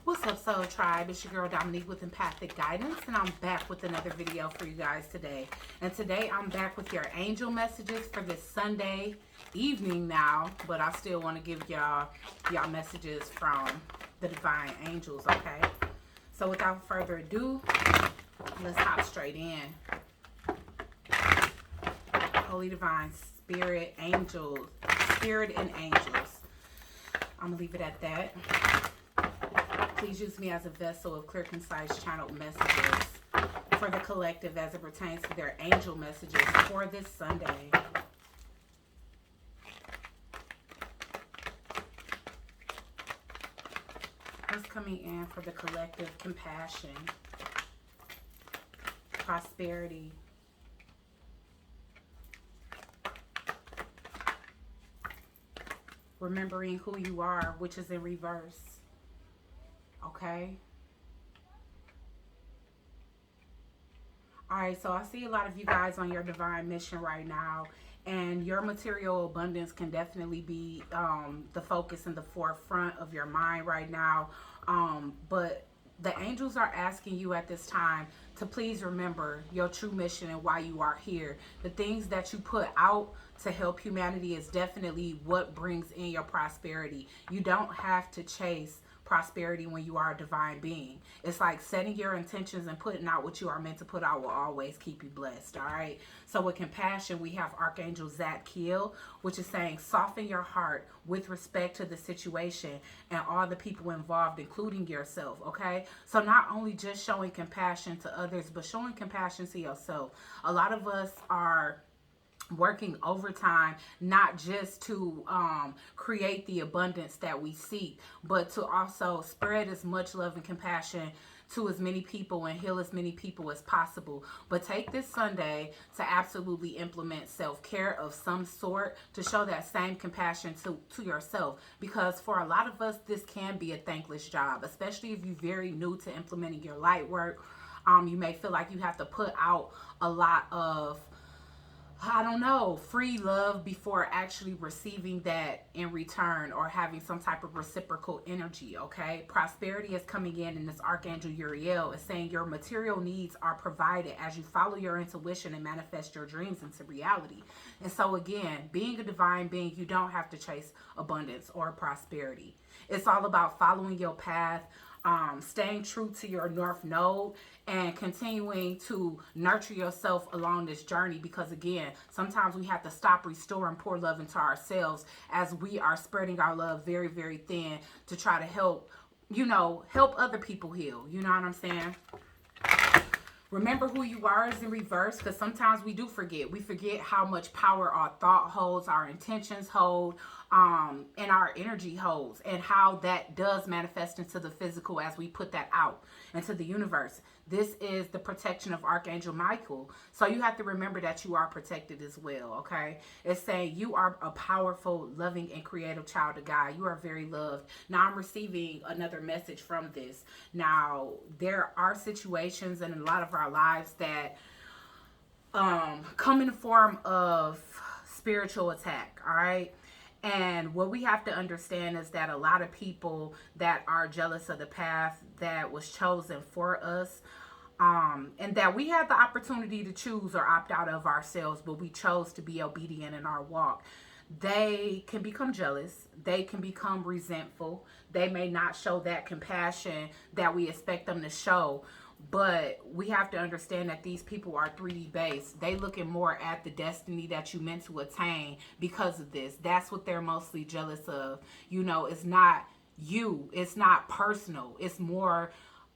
What's up, Soul Tribe? It's your girl Dominique with Empathic Guidance, and I'm back with another video for you guys today. And today I'm back with your angel messages for this Sunday evening now, but I still want to give y'all messages from the divine angels, okay? So without further ado, let's hop straight in. Holy Divine Spirit, angels, Spirit and angels. I'm going to leave it at that. Please use me as a vessel of clear, concise, channeled messages for the collective as it pertains to their angel messages for this Sunday. What's coming in for the collective? Compassion, prosperity, remembering who you are, which is in reverse. Okay. Alright, so I see a lot of you guys on your divine mission right now, and your material abundance can definitely be the focus and the forefront of your mind right now. But the angels are asking you at this time to please remember your true mission and why you are here. The things that you put out to help humanity is definitely what brings in your prosperity. You don't have to chase prosperity when you are a divine being. It's like setting your intentions and putting out what you are meant to put out will always keep you blessed. All right. So with compassion, we have Archangel Zadkiel, which is saying soften your heart with respect to the situation and all the people involved, including yourself. Okay. So not only just showing compassion to others, but showing compassion to yourself. A lot of us are working overtime, not just to create the abundance that we seek, but to also spread as much love and compassion to as many people and heal as many people as possible. But take this Sunday to absolutely implement self-care of some sort to show that same compassion to yourself, because for a lot of us this can be a thankless job, especially if you're very new to implementing your light work. You may feel like you have to put out a lot of, I don't know, free love before actually receiving that in return or having some type of reciprocal energy, okay? Prosperity is coming in, and this Archangel Uriel is saying your material needs are provided as you follow your intuition and manifest your dreams into reality. And so again, being a divine being, you don't have to chase abundance or prosperity. It's all about following your path, staying true to your North Node, and continuing to nurture yourself along this journey, because again, sometimes we have to stop, restore, and pour love into ourselves as we are spreading our love very, very thin to try to help, help other people heal. You know what I'm saying? Remember who you are is in reverse, because sometimes we do forget. We forget how much power our thought holds, our intentions hold, and our energy holds, and how that does manifest into the physical as we put that out into the universe. This is the protection of Archangel Michael. So you have to remember that you are protected as well, okay? It's saying you are a powerful, loving, and creative child of God. You are very loved. Now I'm receiving another message from this. Now, there are situations in a lot of our lives that come in the form of spiritual attack, all right? And what we have to understand is that a lot of people that are jealous of the path that was chosen for us, and that we had the opportunity to choose or opt out of ourselves, but we chose to be obedient in our walk, they can become jealous. They can become resentful. They may not show that compassion that we expect them to show. But we have to understand that these people are 3D based. They looking more at the destiny that you meant to attain because of this. That's what they're mostly jealous of. It's not you. It's not personal. It's more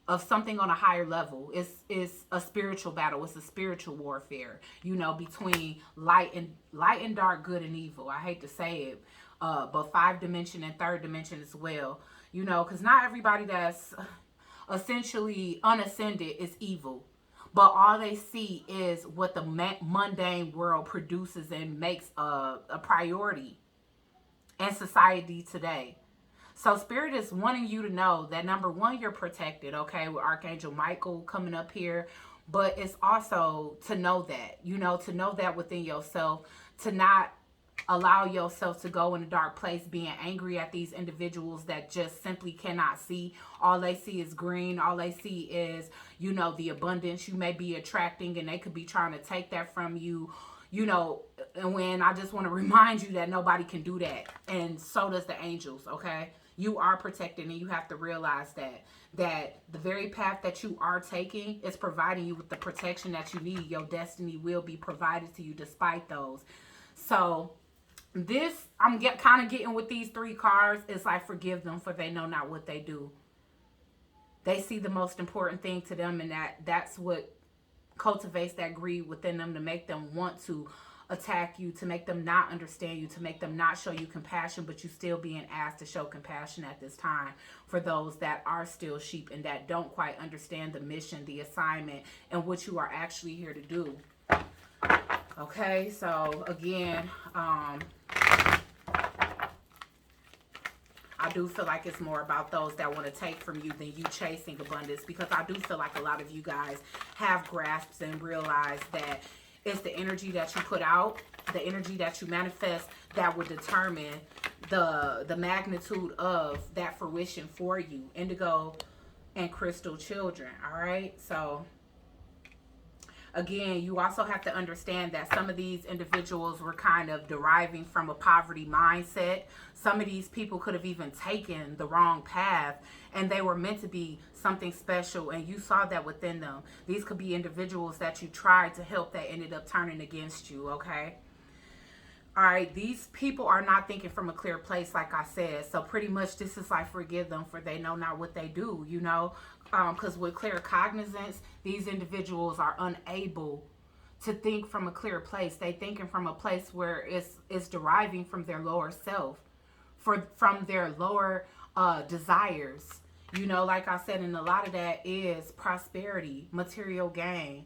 of something on a higher level. It's a spiritual battle. It's a spiritual warfare, between light and dark, good and evil. I hate to say it, but 5th dimension and 3rd dimension as well. Because not everybody that's essentially unascended is evil, but all they see is what the mundane world produces and makes a priority in society today. So Spirit is wanting you to know that, number one, you're protected, okay, with Archangel Michael coming up here, but it's also to know that, to know that within yourself, to not allow yourself to go in a dark place being angry at these individuals that just simply cannot see. All they see is green. All they see is, the abundance you may be attracting, and they could be trying to take that from you. And when I just want to remind you that nobody can do that, and so does the angels. Okay, you are protected, and you have to realize that the very path that you are taking is providing you with the protection that you need. Your destiny will be provided to you despite those. So this, I'm kind of getting with these 3 cards. It's like, forgive them, for they know not what they do. They see the most important thing to them, and that's what cultivates that greed within them, to make them want to attack you, to make them not understand you, to make them not show you compassion, but you still being asked to show compassion at this time for those that are still sheep and that don't quite understand the mission, the assignment, and what you are actually here to do. Okay, so again, I do feel like it's more about those that want to take from you than you chasing abundance, because I do feel like a lot of you guys have grasped and realized that it's the energy that you put out, the energy that you manifest, that will determine the magnitude of that fruition for you. Indigo and Crystal Children, all right? So again, you also have to understand that some of these individuals were kind of deriving from a poverty mindset. Some of these people could have even taken the wrong path, and they were meant to be something special, and you saw that within them. These could be individuals that you tried to help that ended up turning against you, okay? All right, these people are not thinking from a clear place, like I said. So pretty much this is like, forgive them, for they know not what they do, because with clear cognizance, these individuals are unable to think from a clear place. They thinking from a place where it's deriving from their lower self, from their lower desires. Like I said, and a lot of that is prosperity, material gain.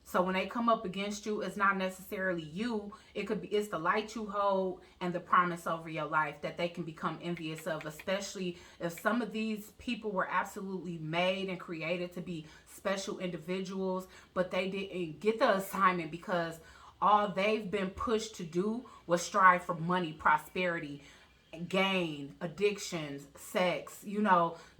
So when they come up against you, it's not necessarily you. It's the light you hold and the promise over your life that they can become envious of, especially if some of these people were absolutely made and created to be special individuals, but they didn't get the assignment because all they've been pushed to do was strive for money, prosperity, gain, addictions, sex.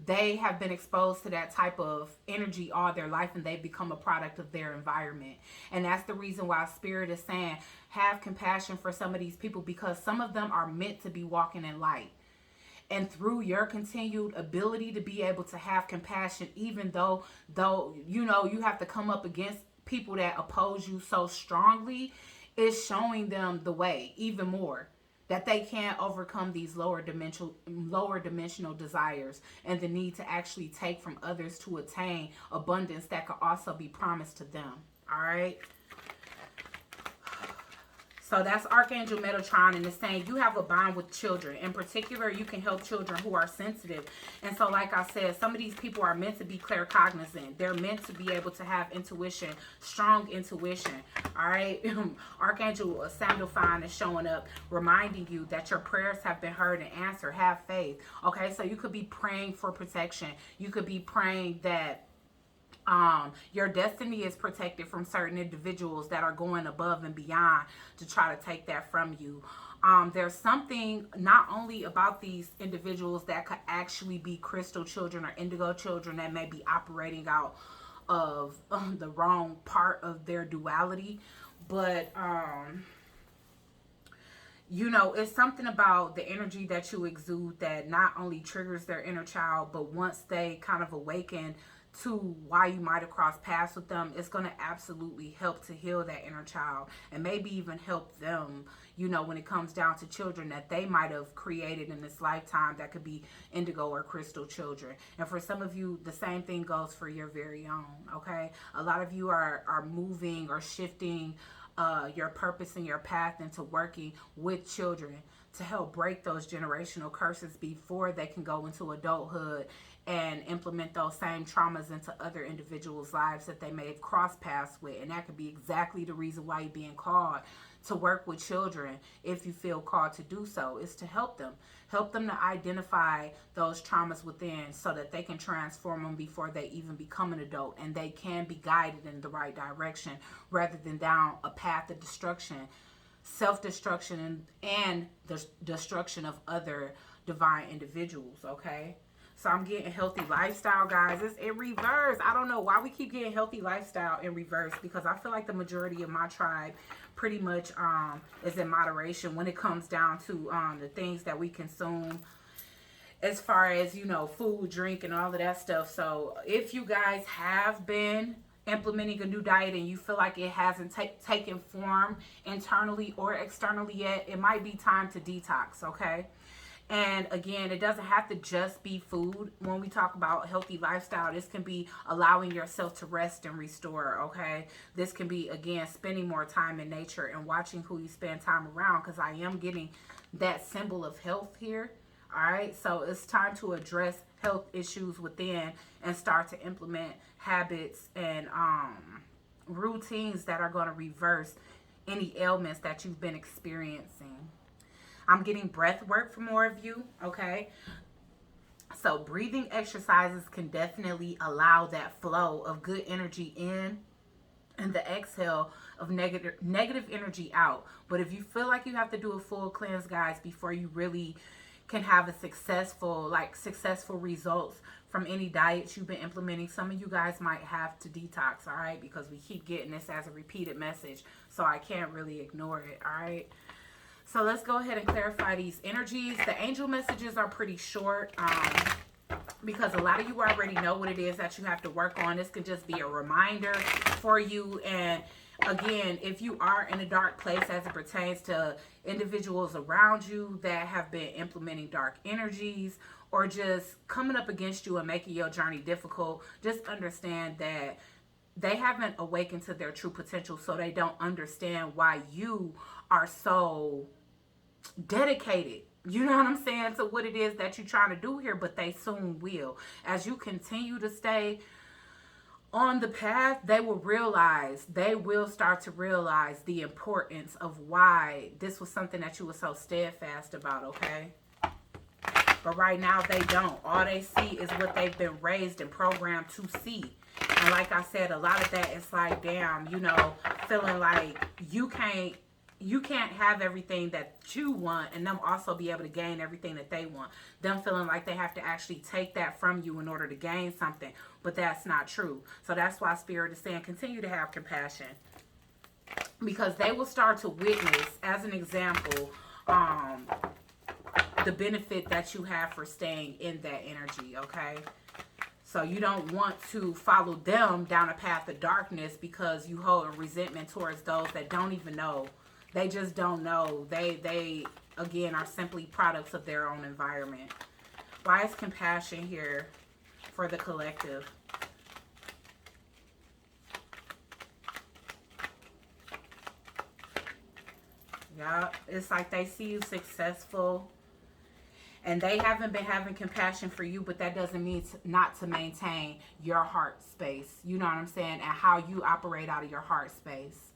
They have been exposed to that type of energy all their life, and they've become a product of their environment. And that's the reason why Spirit is saying, have compassion for some of these people, because some of them are meant to be walking in light. And through your continued ability to be able to have compassion, even though you have to come up against people that oppose you so strongly, is showing them the way even more, that they can't overcome these lower dimensional desires and the need to actually take from others to attain abundance that could also be promised to them. All right. So that's Archangel Metatron, and it's saying you have a bond with children. In particular, you can help children who are sensitive. And so, like I said, some of these people are meant to be claircognizant. They're meant to be able to have intuition, strong intuition. All right. Archangel Sandalphon is showing up, reminding you that your prayers have been heard and answered. Have faith. Okay. So you could be praying for protection. You could be praying that your destiny is protected from certain individuals that are going above and beyond to try to take that from you. There's something not only about these individuals that could actually be crystal children or indigo children that may be operating out of the wrong part of their duality, but it's something about the energy that you exude that not only triggers their inner child, but once they kind of awaken to why you might have crossed paths with them, it's going to absolutely help to heal that inner child, and maybe even help them, when it comes down to children that they might have created in this lifetime that could be indigo or crystal children. And for some of you, the same thing goes for your very own. Okay, a lot of you are moving or shifting your purpose and your path into working with children to help break those generational curses before they can go into adulthood and implement those same traumas into other individuals' lives that they may have crossed paths with. And that could be exactly the reason why you're being called to work with children, if you feel called to do so, is to help them to identify those traumas within so that they can transform them before they even become an adult, and they can be guided in the right direction rather than down a path of destruction self-destruction and the destruction of other divine individuals, okay? So I'm getting healthy lifestyle, guys. It's in reverse. I don't know why we keep getting healthy lifestyle in reverse, because I feel like the majority of my tribe pretty much is in moderation when it comes down to the things that we consume, as far as, you know, food, drink, and all of that stuff. So if you guys have been implementing a new diet and you feel like it hasn't taken form internally or externally yet, it might be time to detox, okay? And again, it doesn't have to just be food. When we talk about healthy lifestyle, this can be allowing yourself to rest and restore, okay? This can be, again, spending more time in nature and watching who you spend time around, because I am getting that symbol of health here. All right, so it's time to address health issues within and start to implement habits and routines that are going to reverse any ailments that you've been experiencing. I'm getting breath work for more of you, okay? So breathing exercises can definitely allow that flow of good energy in and the exhale of negative energy out. But if you feel like you have to do a full cleanse, guys, before you really can have a successful results from any diets you've been implementing, some of you guys might have to detox, all right? Because we keep getting this as a repeated message, so I can't really ignore it, all right? So let's go ahead and clarify these energies. The angel messages are pretty short because a lot of you already know what it is that you have to work on. This could just be a reminder for you. And again, if you are in a dark place as it pertains to individuals around you that have been implementing dark energies or just coming up against you and making your journey difficult, just understand that they haven't awakened to their true potential, so they don't understand why you are so dedicated, you know what I'm saying, to what it is that you're trying to do here. But they soon will. As you continue to stay on the path, they will start to realize the importance of why this was something that you were so steadfast about, okay? But right now they don't. All they see is what they've been raised and programmed to see. And like I said, a lot of that is like, damn, you know, feeling like you can't have everything that you want and them also be able to gain everything that they want. Them feeling like they have to actually take that from you in order to gain something. But that's not true. So that's why Spirit is saying continue to have compassion. Because they will start to witness, as an example, the benefit that you have for staying in that energy, okay? So you don't want to follow them down a path of darkness because you hold resentment towards those that don't even know. They just don't know. They again, are simply products of their own environment. Why is compassion here for the collective? Yeah, it's like they see you successful and they haven't been having compassion for you, but that doesn't mean not to maintain your heart space. You know what I'm saying? And how you operate out of your heart space.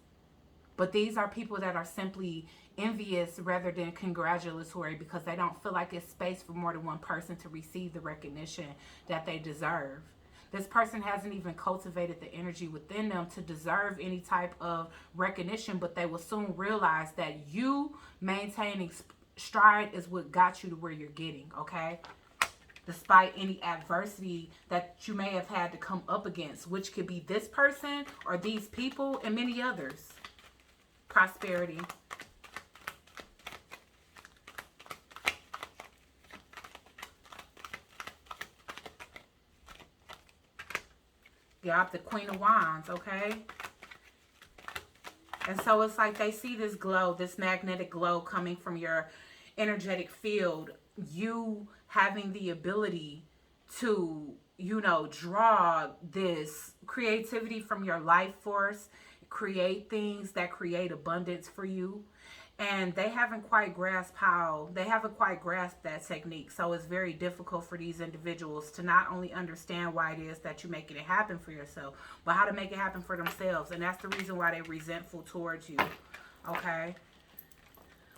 But these are people that are simply envious rather than congratulatory because they don't feel like it's space for more than one person to receive the recognition that they deserve. This person hasn't even cultivated the energy within them to deserve any type of recognition, but they will soon realize that you maintaining stride is what got you to where you're getting, okay? Despite any adversity that you may have had to come up against, which could be this person or these people and many others. Prosperity. Got the Queen of Wands, okay? And so it's like they see this glow, this magnetic glow coming from your energetic field. You having the ability to, you know, draw this creativity from your life force, create things that create abundance for you. And they haven't quite grasped that technique. So it's very difficult for these individuals to not only understand why it is that you're making it happen for yourself, but how to make it happen for themselves. And that's the reason why they're resentful towards you. Okay?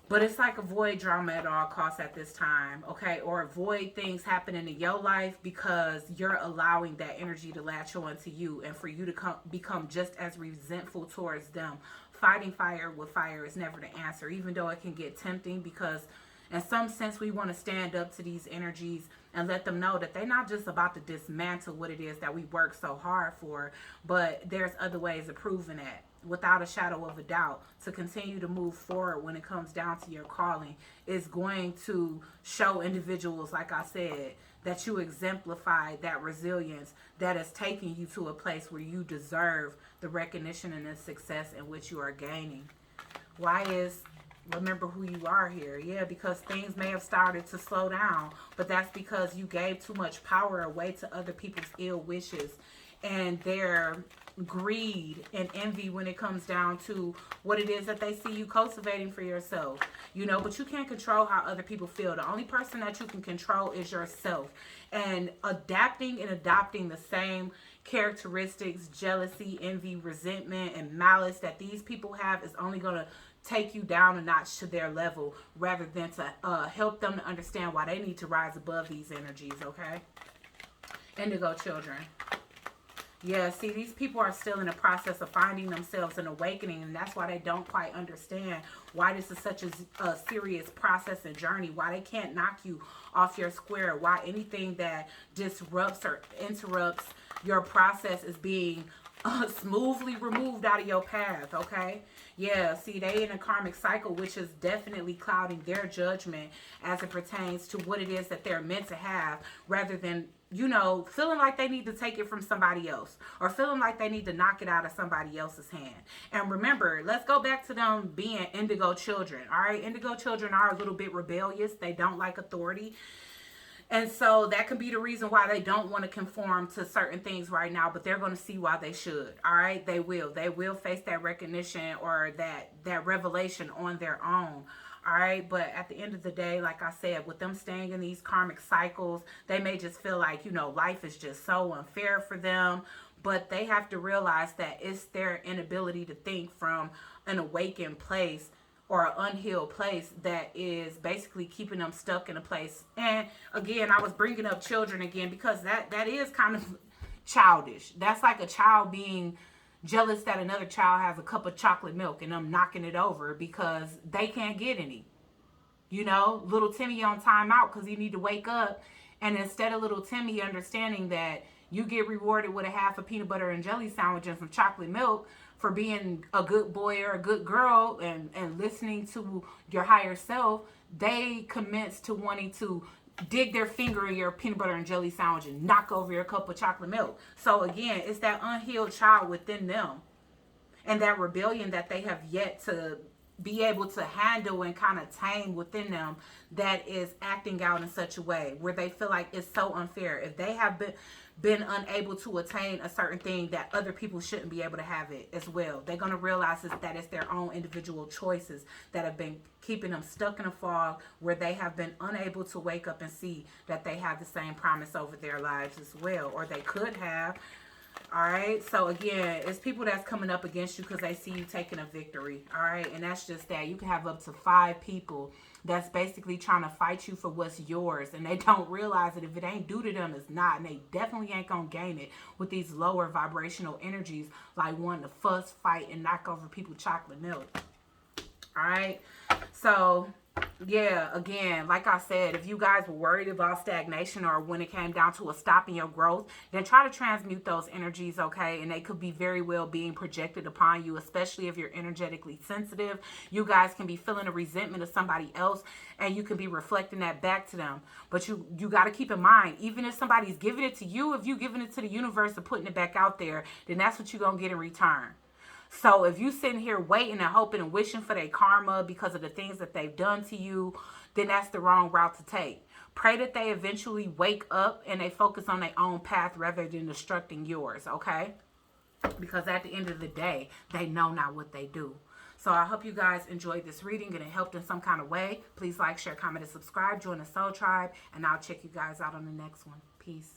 But it's like avoid drama at all costs at this time, okay? Or avoid things happening in your life because you're allowing that energy to latch on to you and for you to become just as resentful towards them fighting fire with fire is never the answer, even though it can get tempting, because in some sense we want to stand up to these energies and let them know that they're not just about to dismantle what it is that we work so hard for, but there's other ways of proving that without a shadow of a doubt. To continue to move forward when it comes down to your calling is going to show individuals, like I said, that you exemplify that resilience that is taking you to a place where you deserve the recognition and the success in which you are gaining. Why is remember who you are here? Yeah, because things may have started to slow down, but that's because you gave too much power away to other people's ill wishes and their greed and envy when it comes down to what it is that they see you cultivating for yourself. You know, but you can't control how other people feel. The only person that you can control is yourself. And adapting and adopting the same characteristics, jealousy, envy, resentment, and malice that these people have is only going to take you down a notch to their level, rather than to help them to understand why they need to rise above these energies, okay? Indigo Children. Yeah, see, these people are still in the process of finding themselves and awakening, and that's why they don't quite understand why this is such a serious process and journey, why they can't knock you off your square, why anything that disrupts or interrupts your process is being smoothly removed out of your path, okay? Yeah, see, they in a karmic cycle, which is definitely clouding their judgment as it pertains to what it is that they're meant to have, rather than, you know, feeling like they need to take it from somebody else, or feeling like they need to knock it out of somebody else's hand. And remember, let's go back to them being indigo children, all right? Indigo children are a little bit rebellious. They don't like authority. And so that can be the reason why they don't want to conform to certain things right now, but they're going to see why they should. All right, they will face that recognition or that revelation on their own. All right, but at the end of the day, like I said, with them staying in these karmic cycles, they may just feel like, you know, life is just so unfair for them. But they have to realize that it's their inability to think from an awakened place or an unhealed place that is basically keeping them stuck in a place. And again, I was bringing up children again because that is kind of childish. That's like a child being jealous that another child has a cup of chocolate milk and them knocking it over because they can't get any. You know, little Timmy on timeout because he need to wake up. And instead of little Timmy understanding that you get rewarded with a half a peanut butter and jelly sandwich and some chocolate milk for being a good boy or a good girl and listening to your higher self, they commence to wanting to dig their finger in your peanut butter and jelly sandwich and knock over your cup of chocolate milk. So again, it's that unhealed child within them and that rebellion that they have yet to be able to handle and kind of tame within them that is acting out in such a way where they feel like it's so unfair. If they have been unable to attain a certain thing, that other people shouldn't be able to have it as well. They're going to realize that it's their own individual choices that have been keeping them stuck in a fog where they have been unable to wake up and see that they have the same promise over their lives as well, or they could have. All right, so again, it's people that's coming up against you because they see you taking a victory. All right, and that's just that. You can have up to 5 people that's basically trying to fight you for what's yours, and they don't realize that if it ain't due to them, it's not, and they definitely ain't gonna gain it with these lower vibrational energies, like wanting to fuss, fight, and knock over people's chocolate milk. All right, so yeah, again, like I said, if you guys were worried about stagnation or when it came down to a stop in your growth, then try to transmute those energies, okay? And they could be very well being projected upon you, especially if you're energetically sensitive. You guys can be feeling a resentment of somebody else and you can be reflecting that back to them. But you got to keep in mind, even if somebody's giving it to you, if you giving it to the universe and putting it back out there, then that's what you're going to get in return. So if you sitting here waiting and hoping and wishing for their karma because of the things that they've done to you, then that's the wrong route to take. Pray that they eventually wake up and they focus on their own path rather than destructing yours, okay? Because at the end of the day, they know not what they do. So I hope you guys enjoyed this reading and it helped in some kind of way. Please like, share, comment, and subscribe. Join the Soul Tribe, and I'll check you guys out on the next one. Peace.